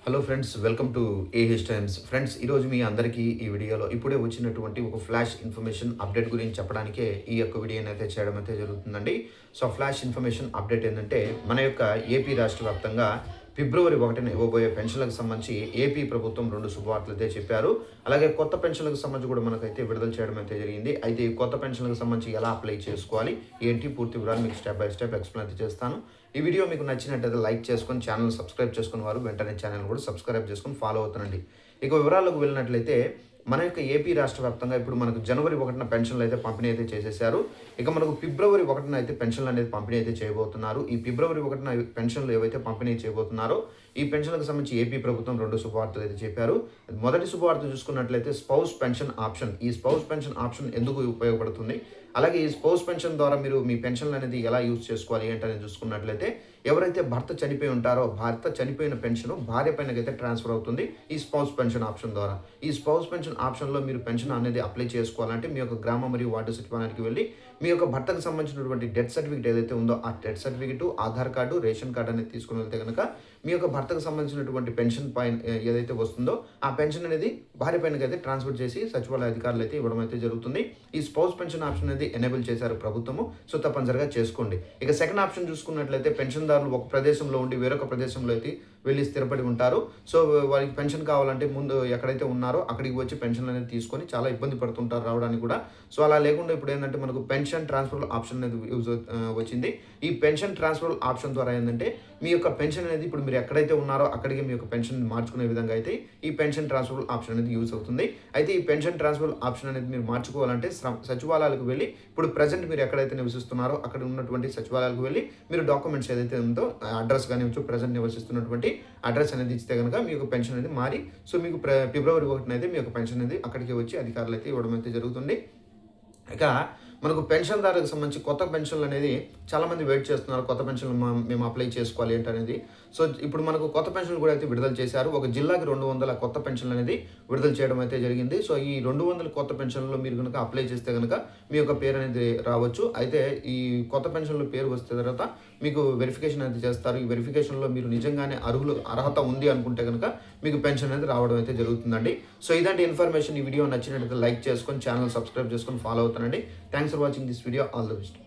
Hello friends, welcome to AH times. Friends, ఈరోజు మీ అందరికీ ఈ వీడియోలో ఇప్పుడే వచ్చినటువంటి ఒక ఫ్లాష్ ఇన్ఫర్మేషన్ అప్డేట్ గురించి చెప్పడానికే ఈ యొక్క వీడియోని అయితే చేయడం అయితే జరుగుతుందండి. సో ఫ్లాష్ ఇన్ఫర్మేషన్ అప్డేట్ ఏంటంటే, మన యొక్క ఏపీ రాష్ట్ర వ్యాప్తంగా ఫిబ్రవరి 1న ఇవ్వబోయే పెన్షన్లకు సంబంధించి ఏపీ ప్రభుత్వం 2 శుభవార్తలు అయితే చెప్పారు. అలాగే కొత్త పెన్షన్లకు సంబంధించి కూడా మనకైతే విడుదల చేయడం అయితే జరిగింది. అయితే ఈ కొత్త పెన్షన్లకు సంబంధించి ఎలా అప్లై చేసుకోవాలి, ఏంటి పూర్తి వివరాలు మీకు స్టెప్ బై స్టెప్ ఎక్స్ప్లెయిన్ అయితే చేస్తాను. ఈ వీడియో మీకు నచ్చినట్టయితే లైక్ చేసుకొని ఛానల్ సబ్స్క్రైబ్ చేసుకున్న వారు వెంటనే ఛానల్ కూడా సబ్స్క్రైబ్ చేసుకొని ఫాలో అవుతానండి. ఇక వివరాలకు వెళ్ళినట్లయితే, మన యొక్క ఏపీ రాష్ట్ర వ్యాప్తంగా ఇప్పుడు మనకు జనవరి 1న పెన్షన్లు అయితే పంపిణీ అయితే చేసేసారు. ఇక మనకు ఫిబ్రవరి 1న అయితే పెన్షన్లు అనేది పంపిణీ అయితే చేయబోతున్నారు. ఈ ఫిబ్రవరి 1న పెన్షన్లు ఏవైతే పంపిణీ చేయబోతున్నారో ఈ పెన్షన్లకు సంబంధించి ఏపీ ప్రభుత్వం 2 శుభవార్తలు అయితే చెప్పారు. మొదటి శుభవార్త చూసుకున్నట్లయితే స్పౌస్ పెన్షన్ ఆప్షన్. ఈ స్పౌస్ పెన్షన్ ఆప్షన్ ఎందుకు ఉపయోగపడుతుంది, అలాగే ఈ స్పౌస్ పెన్షన్ ద్వారా మీరు మీ పెన్షన్లు అనేది ఎలా యూజ్ చేసుకోవాలి ఏంటనేది చూసుకున్నట్లయితే, ఎవరైతే భర్త చనిపోయి ఉంటారో భర్త చనిపోయిన పెన్షన్ భార్య పైనకైతే ట్రాన్స్ఫర్ అవుతుంది ఈ స్పౌస్ పెన్షన్ ఆప్షన్ ద్వారా. ఈ స్పౌస్ పెన్షన్ ఆప్షన్లో మీరు పెన్షన్ అనేది అప్లై చేసుకోవాలంటే మీ యొక్క గ్రామ మరియు వార్డు సచివాలయానికి వెళ్ళి మీ యొక్క భర్తకు సంబంధించినటువంటి డెత్ సర్టిఫికేట్ ఏదైతే ఉందో ఆ death certificate, Aadhaar card, ration card అనేది తీసుకుని వెళ్తే కనుక మీ యొక్క భర్తకు సంబంధించినటువంటి పెన్షన్ పైన ఏదైతే వస్తుందో ఆ పెన్షన్ అనేది భార్య పైనకి అయితే ట్రాన్స్ఫర్ చేసి సచివాలయ అధికారులు అయితే ఇవ్వడం అయితే జరుగుతుంది. ఈ స్పౌస్ పెన్షన్ ఆప్షన్ అనేది ఎనేబుల్ చేశారు ప్రభుత్వము. సో తప్పనిసరిగా చేసుకోండి. ఇక సెకండ్ ఆప్షన్ చూసుకున్నట్లయితే, పెన్షన్దారులు ఒక ప్రదేశంలో ఉండి వేరొక ప్రదేశంలో అయితే వెళ్ళి స్థిరపడి ఉంటారు. సో వారికి పెన్షన్ కావాలంటే ముందు ఎక్కడైతే ఉన్నారో అక్కడికి వచ్చి పెన్షన్ అనేది తీసుకొని చాలా ఇబ్బంది పడుతుంటారు రావడానికి కూడా. సో అలా లేకుండా ఇప్పుడు ఏంటంటే మనకు పెన్షన్ ట్రాన్స్ఫర్ ఆప్షన్ అనేది వచ్చింది. ఈ పెన్షన్ ట్రాన్స్ఫర్ ఆప్షన్ ద్వారా ఏంటంటే మీ యొక్క పెన్షన్ అనేది ఇప్పుడు మీరు ఎక్కడైతే ఉన్నారో అక్కడికి మీ యొక్క పెన్షన్ మార్చుకునే విధంగా అయితే ఈ పెన్షన్ ట్రాన్స్ఫర్ ఆప్షన్ అనేది యూజ్ అవుతుంది. అయితే ఈ పెన్షన్ ట్రాన్స్ఫర్ ఆప్షన్ అనేది మీరు మార్చుకోవాలంటే సచివాలయాలకు వెళ్ళి, ఇప్పుడు ప్రజెంట్ మీరు ఎక్కడైతే నివసిస్తున్నారో అక్కడ ఉన్నటువంటి సచివాలయాలకు వెళ్ళి మీరు డాక్యుమెంట్స్ ఏదైతే ఉందో అడ్రస్ కానీ ప్రజెంట్ నివసిస్తున్నటువంటి అడ్రస్ అనేది ఇస్తే కనుక మీ యొక్క పెన్షన్ అనేది మారి, సో మీకు ఫిబ్రవరి 1న అయితే మీ యొక్క పెన్షన్ అనేది అక్కడికి వచ్చి అధికారులు అయితే ఇవ్వడం అయితే జరుగుతుంది. ఇక మనకు పెన్షన్దారులకు సంబంధించి కొత్త పెన్షన్లు అనేది చాలామంది వెయిట్ చేస్తున్నారు. కొత్త పెన్షన్లు మేము అప్లై చేసుకోవాలి ఏంటనేది. సో ఇప్పుడు మనకు కొత్త పెన్షన్లు కూడా అయితే విడుదల చేశారు. ఒక జిల్లాకి 200 కొత్త పెన్షన్లు అనేది విడుదల చేయడం అయితే జరిగింది. సో ఈ 200 కొత్త పెన్షన్లో మీరు కనుక అప్లై చేస్తే కనుక మీ యొక్క పేరు అనేది రావచ్చు. అయితే ఈ కొత్త పెన్షన్లో పేరు వస్తే తర్వాత మీకు వెరిఫికేషన్ అనేది చేస్తారు. ఈ వెరిఫికేషన్లో మీరు నిజంగానే అర్హత ఉంది అనుకుంటే కనుక మీకు పెన్షన్ అనేది రావడం అయితే జరుగుతుందండి. సో ఇలాంటి ఇన్ఫర్మేషన్ ఈ వీడియో నచ్చినట్లయితే లైక్ చేసుకొని ఛానల్ సబ్స్క్రైబ్ చేసుకొని ఫాలో అవుతానండి. Thanks for watching this video. All the best.